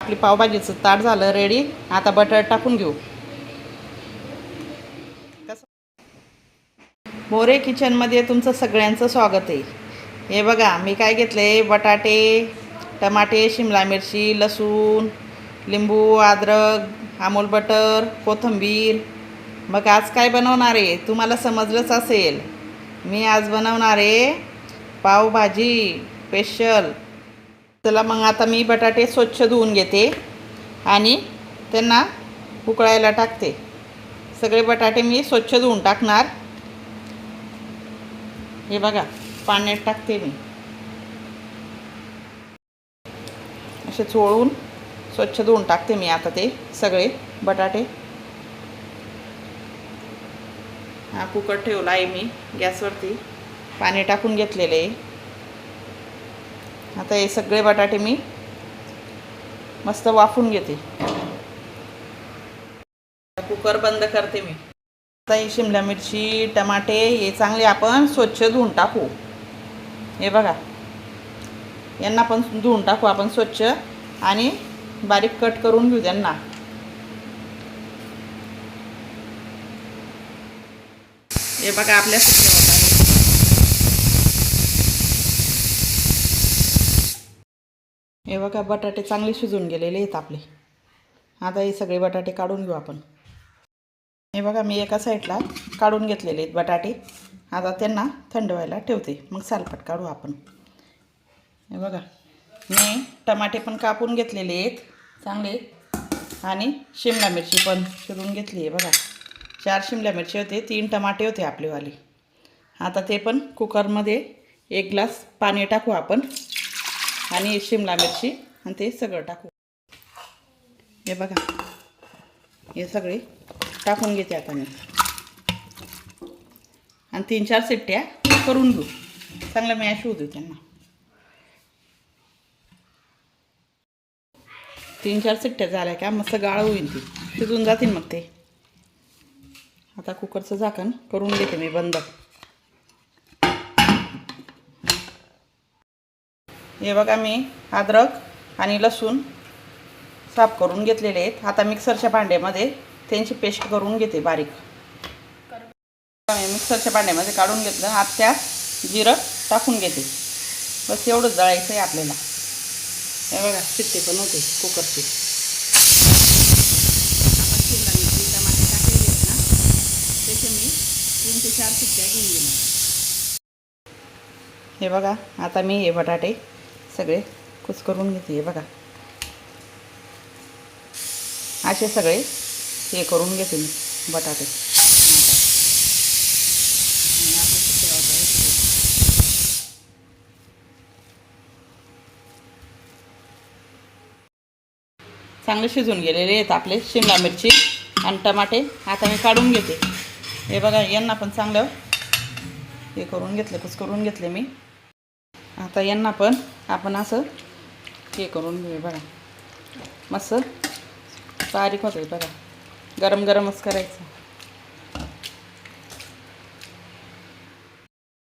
आपली पावभाजीचं ताट झालं रेडी. आता बटर टाकून घेऊ. मोरे किचनमध्ये तुमचं सगळ्यांचं स्वागत आहे. हे बघा मी काय घेतले, बटाटे, टमाटे, शिमला मिरची, लसूण, लिंबू, अद्रक, अमूल बटर, कोथिंबीर. मग आज काय बनवणार आहे तुम्हाला समजलंच असेल. मी आज बनवणार आहे पावभाजी स्पेशल. चला मग आता मी बटाटे स्वच्छ धुवून घेते आणि त्यांना उकळायला टाकते. सगळे बटाटे मी स्वच्छ धुवून टाकणार. हे बघा पाण्यात टाकते मी. असे चोळून स्वच्छ धुवून टाकते मी आता ते सगळे बटाटे. हा कुकर ठेवला आहे मी गॅसवरती. पाणी टाकून घेतलेले आहे. आता हे सगळे बटाटे मी मस्त वाफून घेते. कुकर बंद करते मी. आता ही शिमला मिरची, टमाटे हे चांगले आपण स्वच्छ धुवून टाकू. हे बघा यांना पण धुवून टाकू आपण स्वच्छ आणि बारीक कट करून घेऊ त्यांना. हे बघा आपल्या सुक्या होत आहे. हे बघा बटाटे चांगले शिजून गेलेले आहेत आपले. आता हे सगळे बटाटे काढून घेऊ आपण. हे बघा मी एका साईडला काढून घेतलेले आहेत बटाटे. आता त्यांना थंड व्हायला ठेवते, मग सालपट काढू आपण. हे बघा मी टमाटे पण कापून घेतलेले आहेत चांगले आणि शिमला मिरची पण चिरून घेतली आहे. बघा 4 शिमला मिरची होते, 3 टमाटे होते आपलेवाले. आता ते पण कुकरमध्ये 1 ग्लास पाणी टाकू आपण आणि शिमला मिरची आणि ते सगळं टाकू. हे बघा हे सगळे टाकून घेते आता मी आणि 3-4 शिट्ट्या करून घेऊ. चांगलं मॅश होऊ देऊ त्यांना. 3-4 शिट्ट्या झाल्या का मस्त गाळ होईल, ती शिजून जातील मग ते. आता कुकरचं झाकण करून घेते मी बंद. हे बघा मी अद्रक आणि लसूण साफ करून घेतलेले आहेत. आता मिक्सरच्या भांड्यामध्ये त्यांची पेस्ट करून घेते बारीक. मिक्सरच्या भांड्यामध्ये काढून घेतलं. आता त्यात जिरं टाकून घेते. बस एवढंच जळायचं आहे आपल्याला. हे बघा शिट्टी पण होते कुकरची. आपण शिमला मिरची, टमाटे टाकलेले आहेत ना, त्याचे मी 3 ते 4 शिट्ट्या घेऊन घेणार. हे बघा आता मी हे बटाटे सगळे कुस्करून घेते. हे बघा असे सगळे हे करून घेते मी बटाटे. चांगले शिजून गेलेले आहेत आपले शिमला मिरची आणि टमाटे. आता मी काढून घेते. हे बघा यांना पण चांगलं हे करून घेतले, कुस्करून घेतले मी. आता यांना पण आपण असं हे करून घेऊ. बघा मस्त बारीक होतं. बघा गरम गरमच करायचं.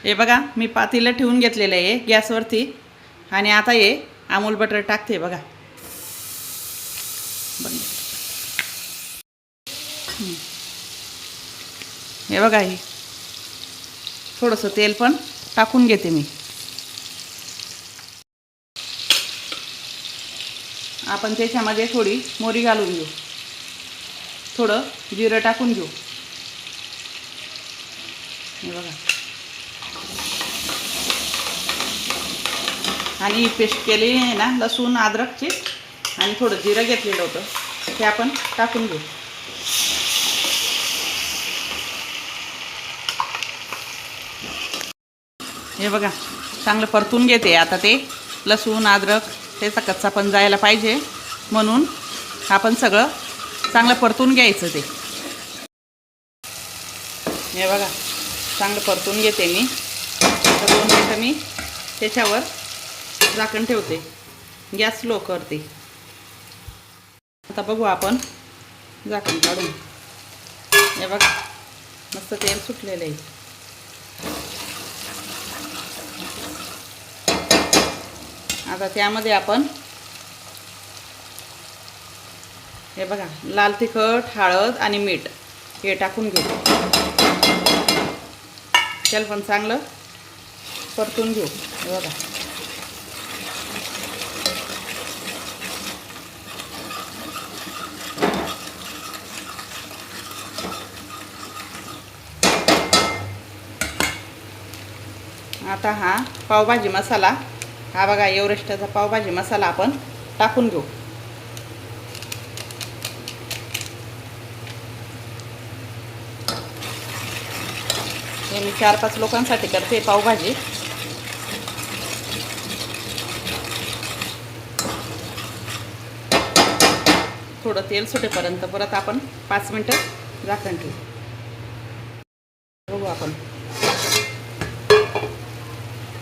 हे बघा मी पातेलं ठेवून घेतलेलं आहे गॅसवरती आणि आता हे अमूल बटर टाकते. बघा हे बघा हे थोडंसं तेल पण टाकून घेते मी. आपण त्याच्यामध्ये थोडी मोहरी घालून घेऊ, थोडं जिरं टाकून घेऊ. हे बघा आणि पेस्ट केलेली आहे ना लसूण अद्रकची आणि थोडं जिरं घेतलेलं होतं ते आपण टाकून घेऊ. हे बघा चांगलं परतून घेते. आता ते लसूण अद्रक त्याचा कच्चा पण जायला पाहिजे म्हणून आपण सगळं चांगलं परतून घ्यायचं ते. हे बघा चांगलं परतून घेते मी. 2 मिनटं मी त्याच्यावर झाकण ठेवते, गॅस स्लो करते. आता बघू आपण झाकण काढून. हे बघा मस्त तेल सुटलेलं आहे. आता त्यामध्ये आपण हे बघा, लाल तिखट, हळद आणि मीठ हे टाकून घेऊ. त्याला पण चांगलं परतून घेऊ. हे बघा, आता हा पावभाजी मसाला, हा बघा एव्हरेस्टचा पावभाजी मसाला आपण टाकून घेऊ. हे मी 4-5 लोकांसाठी करते पावभाजी. थोडं तेल सुटेपर्यंत परत आपण 5 मिनटं झाकण ठेवू. बघू आपण.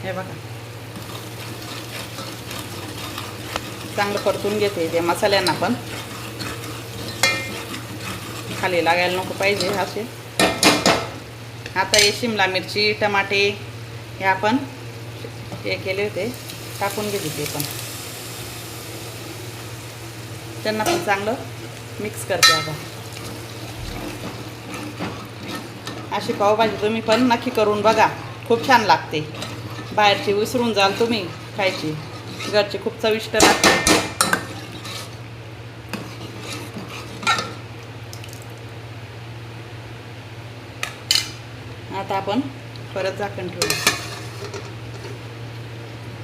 हे बघा, चांगलं परतून घेते त्या मसाल्यांना, पण खाली लागायला नको पाहिजे असे. आता हे शिमला मिरची, टमाटे हे आपण हे केले होते टाकून घेते. ते पण त्यांना पण चांगलं मिक्स करते. आता अशी पावभाजी तुम्ही पण नक्की करून बघा, खूप छान लागते. बाहेरची विसरून जाल तुम्ही खायची, घरची खूप चविष्ट लागते. आता आपण परत झाकण ठेवू.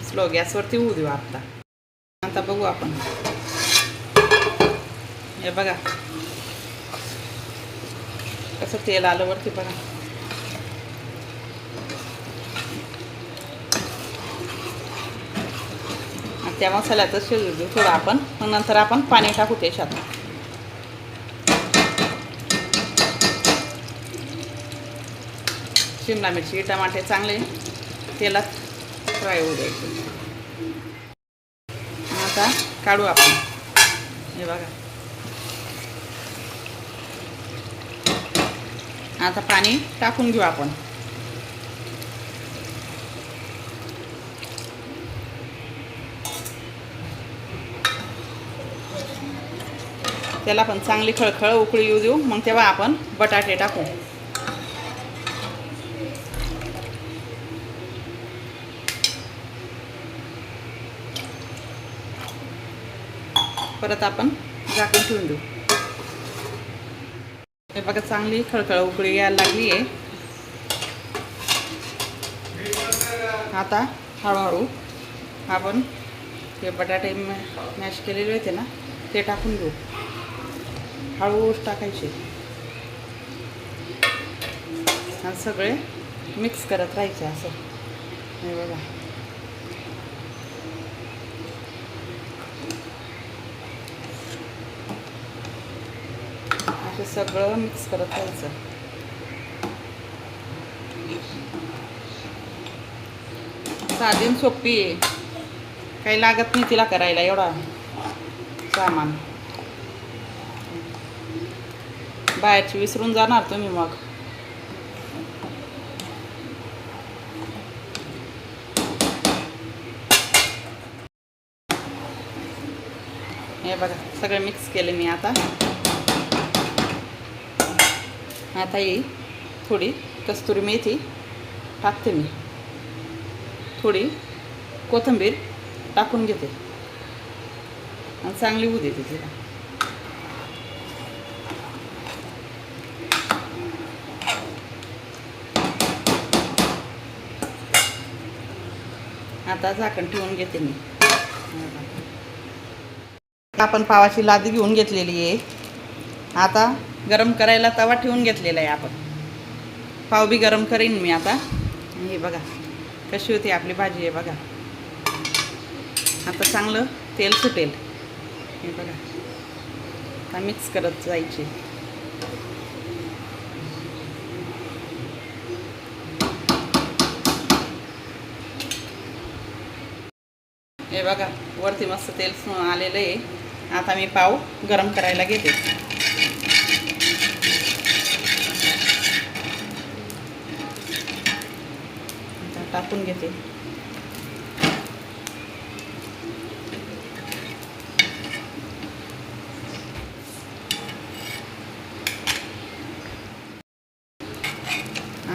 स्लो गॅसवरती होऊ देऊ. आता बघू आपण. हे बघा कसं तेल आलं वरती बघा. त्या मसाल्याचं शिजू देऊ थोडं आपण, मग नंतर आपण पाणी टाकू त्याच्यात. शिमला मिरची, टमाटे चांगले तेलात फ्राय होऊ द्यायचे. आता काढू आपण. हे बघा, आता पाणी टाकून घेऊ आपण. त्याला पण चांगली खळखळ उकळी येऊ देऊ, मग तेव्हा आपण बटाटे टाकू. परत आपण झाकून ठेवून देऊ. हे बघा, चांगली खळखळ उकळी यायला लागली आहे. आता हळूहळू आपण हे बटाटे मॅश केलेले होते ना, ते टाकून घेऊ. हळूच टाकायचे आणि सगळे मिक्स करत राहायचे असं. हे बघा, असं सगळं मिक्स करत राहायचं. साधी सोपी आहे, काही लागत नाही तिला करायला एवढा सामान. बाहेरची विसरून जाणार तुम्ही मग. हे बघा, सगळं मिक्स केले मी. आता ही थोडी कस्तुरी मेथी टाकते मी, थोडी कोथिंबीर टाकून घेते आणि चांगली होऊ देते तिला. आता झाकण ठेवून घेते मी. आपण पावाची लादी घेऊन घेतलेली आहे. आता गरम करायला तवा ठेवून घेतलेला आहे आपण. पाव बी गरम करीन मी आता. हे बघा कशी होती आपली भाजी. आहे बघा, आता चांगलं तेल सुटेल. हे बघा, आता मिक्स करत जायचे. हे बघा, वरती मस्त तेल आलेलं आहे. आता मी पाव गरम करायला घेते. आता टाकून घेते.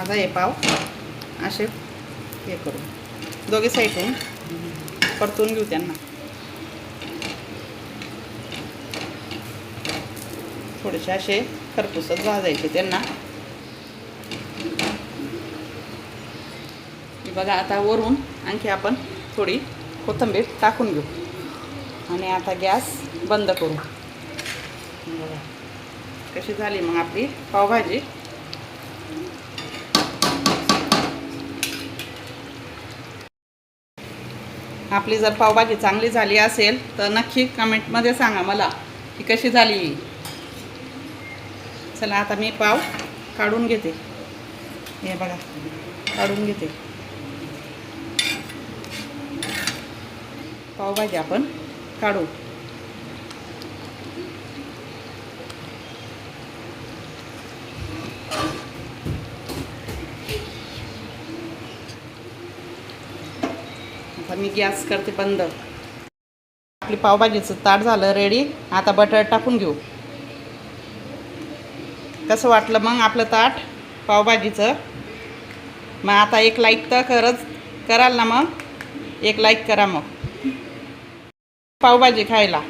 आता हे पाव असे हे करू, दोघे साईडून परतून घेऊ त्यांना. थोडेसे असे खरपूसच भाजायचे त्यांना. बघा आता वरून आणखी आपण थोडी कोथिंबीर टाकून घेऊ आणि आता गॅस बंद करू. बघा कशी झाली मग आपली पावभाजी. आपली जर पावभाजी चांगली झाली असेल तर नक्की कमेंटमध्ये सांगा मला की कशी झाली. चला आता मी पाव काढून घेते. हे बघा काढून घेते. पावभाजी आपण काढू. आता मी गॅस करते बंद. आपली पावभाजीचं ताट झालं रेडी. आता बटर टाकून घेऊ. कसं वाटलं मग आपलं ताट पावभाजीचं? मग आता एक लाईक तर कराल ना? मग एक लाईक करा मग पावभाजी खायला.